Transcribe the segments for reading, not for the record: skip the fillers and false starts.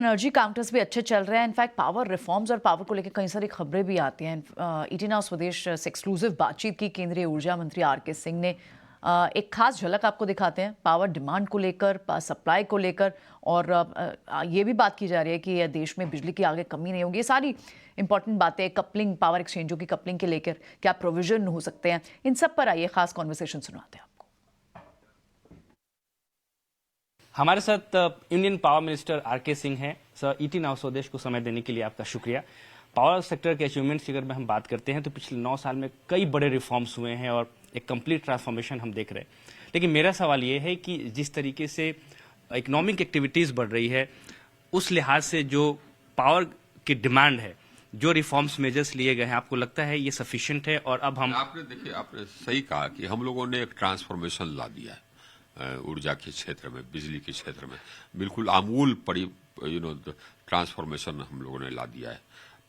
Energy counters भी अच्छे चल रहे हैं। इनफैक्ट पावर रिफॉर्म्स और पावर को लेकर कई सारी खबरें भी आती हैं। ईटी नाउ स्वदेश से एक्सक्लूसिव बातचीत की केंद्रीय ऊर्जा मंत्री आर.के. सिंह ने। एक खास झलक आपको दिखाते हैं पावर डिमांड को लेकर, सप्लाई को लेकर, और ये भी बात की जा रही है कि देश में बिजली की आगे कमी नहीं होगी। ये सारी इंपॉर्टेंट बातें, कपलिंग, पावर एक्सचेंजों की कपलिंग के लेकर क्या प्रोविजन हो सकते हैं, इन सब पर आइए खास कॉन्वर्सेशन सुनाते हैं। हमारे साथ Indian power minister R K. Singh हैं। सर, ईटी नाउ स्वदेश को समय देने के लिए आपका शुक्रिया। पावर सेक्टर के अचीवमेंट्स की अगर हम बात करते हैं तो पिछले 9 साल में कई बड़े रिफॉर्म्स हुए हैं और एक कंप्लीट ट्रांसफॉर्मेशन हम देख रहे हैं। लेकिन मेरा सवाल ये है कि जिस तरीके से इकोनॉमिक एक्टिविटीज़ बढ़ रही है, उस लिहाज से जो पावर की डिमांड है, जो रिफॉर्म्स मेजर्स लिए गए हैं, आपको लगता है ये सफिशिएंट है? और अब हम आपने सही कहा कि हम लोगों ने एक ट्रांसफॉर्मेशन ला दिया है ऊर्जा के क्षेत्र में, बिजली के क्षेत्र में। बिल्कुल आमूल ट्रांसफॉर्मेशन हम लोगों ने ला दिया है।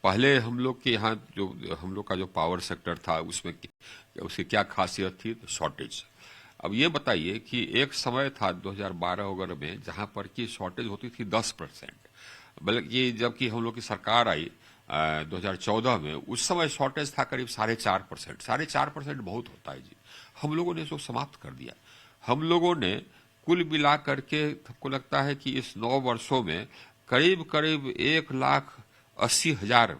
पहले हम लोग के यहाँ जो हम लोग का जो पावर सेक्टर था उसमें उसकी क्या खासियत थी? शॉर्टेज। अब ये बताइए कि एक समय था 2012 वगैरह में जहां पर की शॉर्टेज होती थी 10%, बल्कि जबकि हम लोग की सरकार आई 2014 में, उस समय शॉर्टेज था करीब 4.5%। 4.5% बहुत होता है जी। हम लोगों ने इसको समाप्त कर दिया। हम लोगों ने कुल मिला करके हमको लगता है कि इस 9 वर्षों में करीब करीब 1,80,000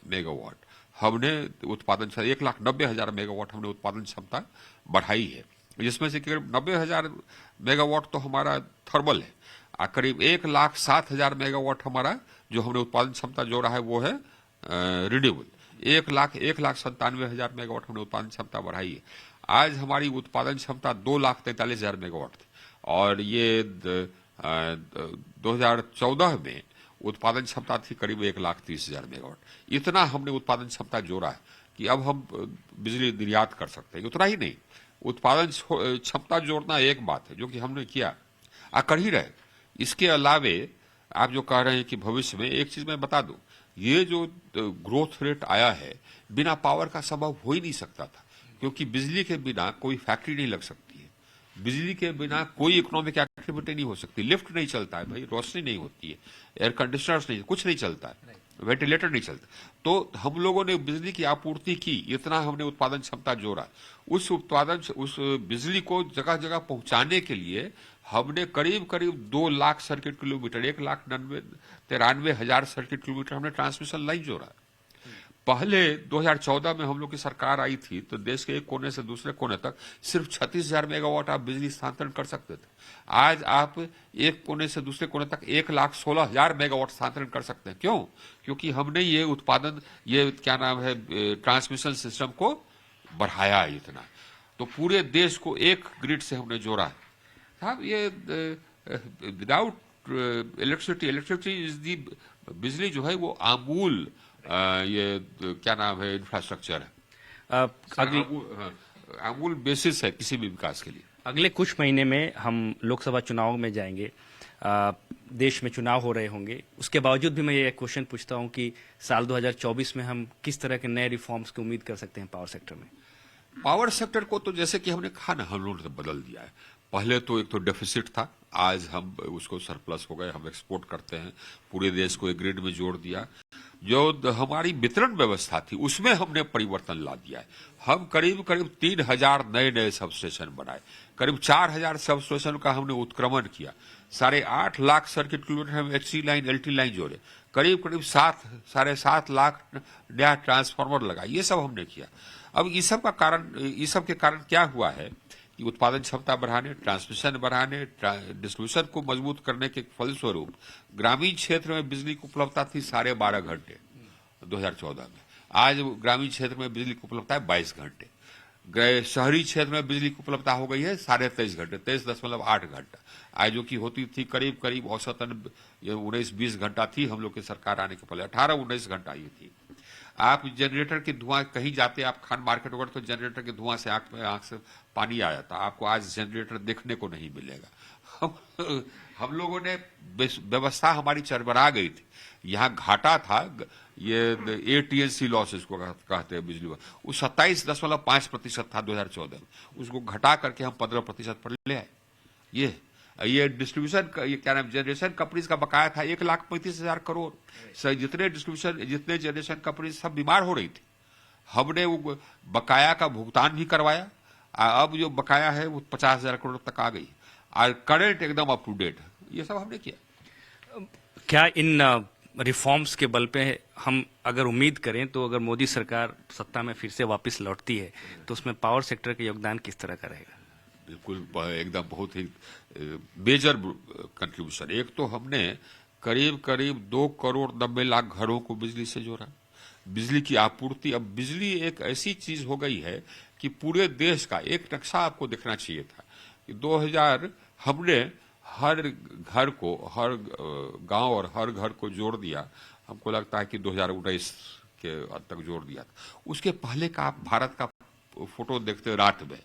मेगावाट हमने उत्पादन, 1,90,000 मेगावाट हमने उत्पादन क्षमता बढ़ाई है, जिसमें से करीब 90,000 मेगावाट तो हमारा थर्मल है और करीब 1,07,000 मेगावाट हमारा जो हमने उत्पादन क्षमता जोड़ा है वो है रिन्यूएबल। 1,97,000 मेगावाट हमने उत्पादन क्षमता बढ़ाई है। आज हमारी उत्पादन क्षमता 2,43,000 मेगावाट थी और ये 2014 में उत्पादन क्षमता थी करीब 1,30,000 मेगावाट। इतना हमने उत्पादन क्षमता जोड़ा है कि अब हम बिजली निर्यात कर सकते हैं। उतना ही नहीं, उत्पादन क्षमता जोड़ना एक बात है जो कि हमने किया और कर ही रहे। इसके अलावे आप जो कह रहे हैं कि भविष्य में, एक चीज मैं बता दूं, ये जो ग्रोथ रेट आया है बिना पावर का संभव हो ही नहीं सकता था, क्योंकि बिजली के बिना कोई फैक्ट्री नहीं लग सकती है, बिजली के बिना कोई इकोनॉमिक एक्टिविटी नहीं हो सकती। लिफ्ट नहीं चलता है भाई, रोशनी नहीं होती है, एयर कंडीशनर्स नहीं, कुछ नहीं चलता है, वेंटिलेटर नहीं चलता। तो हम लोगों ने बिजली की आपूर्ति की, इतना हमने उत्पादन क्षमता जोड़ा। उस बिजली को जगह जगह पहुंचाने के लिए हमने करीब करीब 2 lakh circuit kilometre, 1,93,000 circuit kilometre हमने ट्रांसमिशन लाइन जोड़ा। पहले 2014 में हम लोग की सरकार आई थी तो देश के एक कोने से दूसरे कोने तक सिर्फ 36,000 मेगावाट आप बिजली स्थानांतरण कर सकते थे। आज आप एक कोने से दूसरे कोने तक 1,16,000 मेगावाट स्थानांतरण कर सकते हैं। क्यों? क्योंकि हमने ये उत्पादन, ये क्या नाम है, ट्रांसमिशन सिस्टम को बढ़ाया है इतना। तो पूरे देश को एक ग्रिड से हमने जोड़ा है। साहब, ये विदाउट इलेक्ट्रिसिटी इज दी, बिजली जो है वो आमूल ये क्या नाम है, इंफ्रास्ट्रक्चर है, आमूल बेसिस है किसी भी विकास के लिए। अगले कुछ महीने में हम लोकसभा चुनाव में जाएंगे, देश में चुनाव हो रहे होंगे। उसके बावजूद भी मैं ये क्वेश्चन पूछता हूं कि साल 2024 में हम किस तरह के नए रिफॉर्म्स की उम्मीद कर सकते हैं पावर सेक्टर में? पावर सेक्टर को तो जैसे कि हमने कहा ना, हम लोगों ने बदल दिया है। पहले तो एक तो डेफिसिट था, आज हम उसको सरप्लस हो गए, हम एक्सपोर्ट करते हैं, पूरे देश को एक ग्रिड में जोड़ दिया। जो हमारी वितरण व्यवस्था थी उसमें हमने परिवर्तन ला दिया है। हम करीब करीब 3,000 नए नए सब स्टेशन बनाए, करीब 4,000 सब स्टेशन का हमने उत्क्रमण किया, 8.5 लाख सर्किट किलोमीटर हम HT लाइन LT लाइन जोड़े, करीब करीब 7.5 लाख नया ट्रांसफार्मर लगा। ये सब हमने किया। अब इस सब के कारण क्या हुआ है कि उत्पादन क्षमता बढ़ाने, ट्रांसमिशन बढ़ाने, डिस्ट्रीब्यूशन को मजबूत करने के फलस्वरूप ग्रामीण क्षेत्र में बिजली की उपलब्धता थी 12.5 घंटे 2014 में। आज ग्रामीण क्षेत्र में बिजली की उपलब्धता है 22 घंटे। शहरी क्षेत्र में बिजली की उपलब्धता हो गई है 23.5 घंटे, 23.8 घंटा। आज जो कि होती थी करीब करीब औसतन 19-20 घंटा थी, हम लोग की सरकार आने के पहले 18-19 घंटा ये थी। आप जनरेटर के धुआं, कहीं जाते आप खान मार्केट वगैरह तो जनरेटर के धुआं से आंख से पानी आ जाता, आपको आज जनरेटर देखने को नहीं मिलेगा। हम लोगों ने, व्यवस्था हमारी चरमरा गई थी। यहाँ घाटा था, ये AT&C लॉस इसको कहते हैं बिजली, वो 27.5% था 2014 में, उसको घटा करके हम 15% पर ले आए। ये ये डिस्ट्रीब्यूशन ये क्या नाम जनरेशन कंपनीज का बकाया था 1,35,000 करोड़। जितने डिस्ट्रीब्यूशन जितने जनरेशन कंपनीज सब बीमार हो रही थी, हमने वो बकाया का भुगतान भी करवाया। अब जो बकाया है वो 50,000 करोड़ तक आ गई और करंट एकदम अप टू डेट, ये सब हमने किया। क्या इन रिफॉर्म्स के बल पे हम अगर उम्मीद करें तो अगर मोदी सरकार सत्ता में फिर से वापस लौटती है तो उसमें पावर सेक्टर का योगदान किस तरह का रहेगा? बिल्कुल एकदम बहुत ही मेजर कंट्रीब्यूशन। एक तो हमने करीब करीब 2,90,00,000 घरों को बिजली से जोड़ा। बिजली की आपूर्ति, अब बिजली एक ऐसी चीज हो गई है कि पूरे देश का एक नक्शा आपको देखना चाहिए था कि 2000 हमने हर घर को, हर गांव और हर घर को जोड़ दिया। हमको लगता है कि 2019 के अंत तक जोड़ दिया था। उसके पहले का आप भारत का फोटो देखते हो रात में,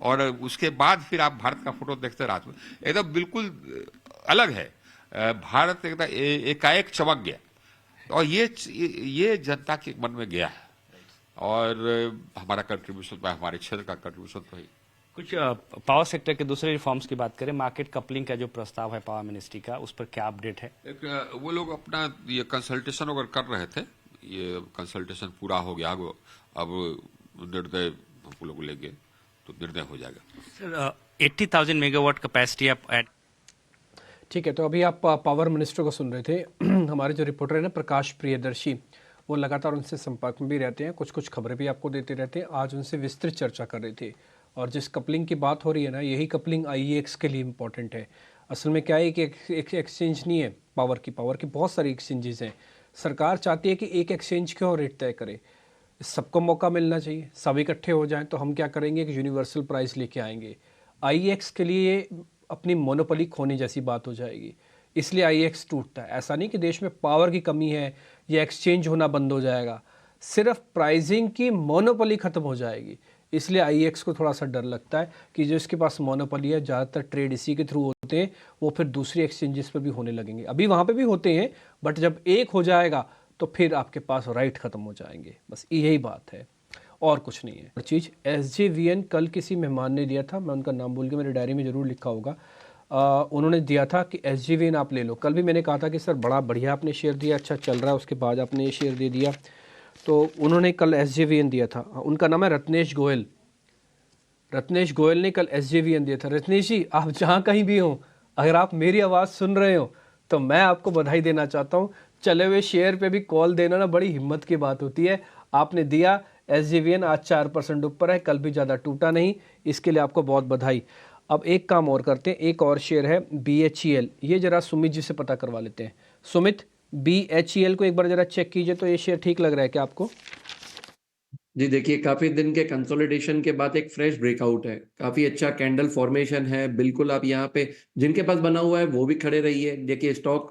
और उसके बाद फिर आप भारत का फोटो देखते रात में, एकदम बिल्कुल अलग है। भारत एकदम एकाएक चमक गया, और ये जनता के मन में गया है। और हमारा कंट्रीब्यूशन, हमारे क्षेत्र का कंट्रीब्यूशन तो है। कुछ पावर सेक्टर के दूसरे रिफॉर्म्स की बात करें, मार्केट कपलिंग का जो प्रस्ताव है पावर मिनिस्ट्री का, उस पर क्या अपडेट है? वो लोग अपना ये कंसल्टेशन वगैरह कर रहे थे, ये कंसल्टेशन पूरा हो गया। अब निर्णय हम लोग लेंगे तो निर्णय हो जाएगा। सर 80,000 मेगावाट कैपेसिटी आप ऐड। ठीक है, तो अभी आप पावर मिनिस्टर को सुन रहे थे। हमारे जो रिपोर्टर है ना प्रकाश प्रियदर्शी, वो लगातार उनसे संपर्क में भी रहते हैं, कुछ कुछ खबरें भी आपको देते रहते हैं। आज उनसे विस्तृत चर्चा कर रहे थे, और जिस कपलिंग की बात हो रही है ना, यही कपलिंग IEX के लिए इम्पॉर्टेंट है। असल में क्या है कि एक एक्सचेंज नहीं है पावर की बहुत सारी एक्सचेंजेस हैं। सरकार चाहती है कि एक एक्सचेंज क्यों रेट तय करे, सबको मौका मिलना चाहिए, सब इकट्ठे हो जाएं। तो हम क्या करेंगे कि यूनिवर्सल प्राइस लेके आएंगे। IEX के लिए अपनी मोनोपोली खोने जैसी बात हो जाएगी, इसलिए IEX टूटता है। ऐसा नहीं कि देश में पावर की कमी है या एक्सचेंज होना बंद हो जाएगा, सिर्फ प्राइसिंग की मोनोपोली खत्म हो जाएगी। इसलिए IEX को थोड़ा सा डर लगता है कि जो इसके पास मोनोपोली है, ज़्यादातर ट्रेड इसी के थ्रू होते हैं, वो फिर दूसरी एक्सचेंजेस पर भी होने लगेंगे। अभी वहाँ पे भी होते हैं, बट जब एक हो जाएगा तो फिर आपके पास राइट ख़त्म हो जाएंगे। बस यही बात है, और कुछ नहीं है। और चीज़ SJVN कल किसी मेहमान ने दिया था, मैं उनका नाम भूल के, मेरे डायरी में ज़रूर लिखा होगा। उन्होंने दिया था कि SJVN आप ले लो। कल भी मैंने कहा था कि सर बड़ा बढ़िया आपने शेयर दिया, अच्छा चल रहा है, उसके बाद आपने ये शेयर दे दिया। तो उन्होंने कल SJVN दिया था, उनका नाम है रत्नेश गोयल। रत्नेश गोयल ने कल SJVN दिया था। रत्नेश जी, आप जहाँ कहीं भी हो, अगर आप मेरी आवाज़ सुन रहे हो तो मैं आपको बधाई देना चाहता हूँ। चले हुए शेयर पे भी कॉल देना ना बड़ी हिम्मत की बात होती है। आपने दिया, SJVN आज 4% ऊपर है, कल भी ज़्यादा टूटा नहीं, इसके लिए आपको बहुत बधाई। अब एक काम और करते हैं, एक और शेयर है BHEL, ये जरा सुमित जी से पता करवा लेते हैं। सुमित, BHEL को एक बार जरा चेक कीजिए, तो ये शेयर ठीक लग रहा है क्या आपको? जी देखिए, काफ़ी दिन के कंसोलिडेशन के बाद एक फ्रेश ब्रेकआउट है। काफ़ी अच्छा कैंडल फॉर्मेशन है। बिल्कुल आप यहाँ पे जिनके पास बना हुआ है वो भी खड़े रहिए। देखिए स्टॉक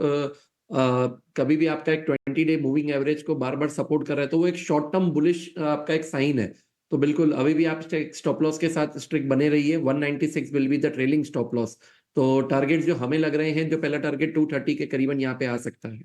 कभी भी आपका एक 20 डे मूविंग एवरेज को बार-बार सपोर्ट कर रहा है, तो वो एक शॉर्ट टर्म बुलिश आपका एक साइन है। तो बिल्कुल अभी भी आप स्टॉप लॉस के साथ स्ट्रिक्ट बने रहिए। 196 will be the trailing stop loss. तो टारगेट जो हमें लग रहे हैं, जो पहला टारगेट 230 के करीबन यहाँ पे आ सकता है।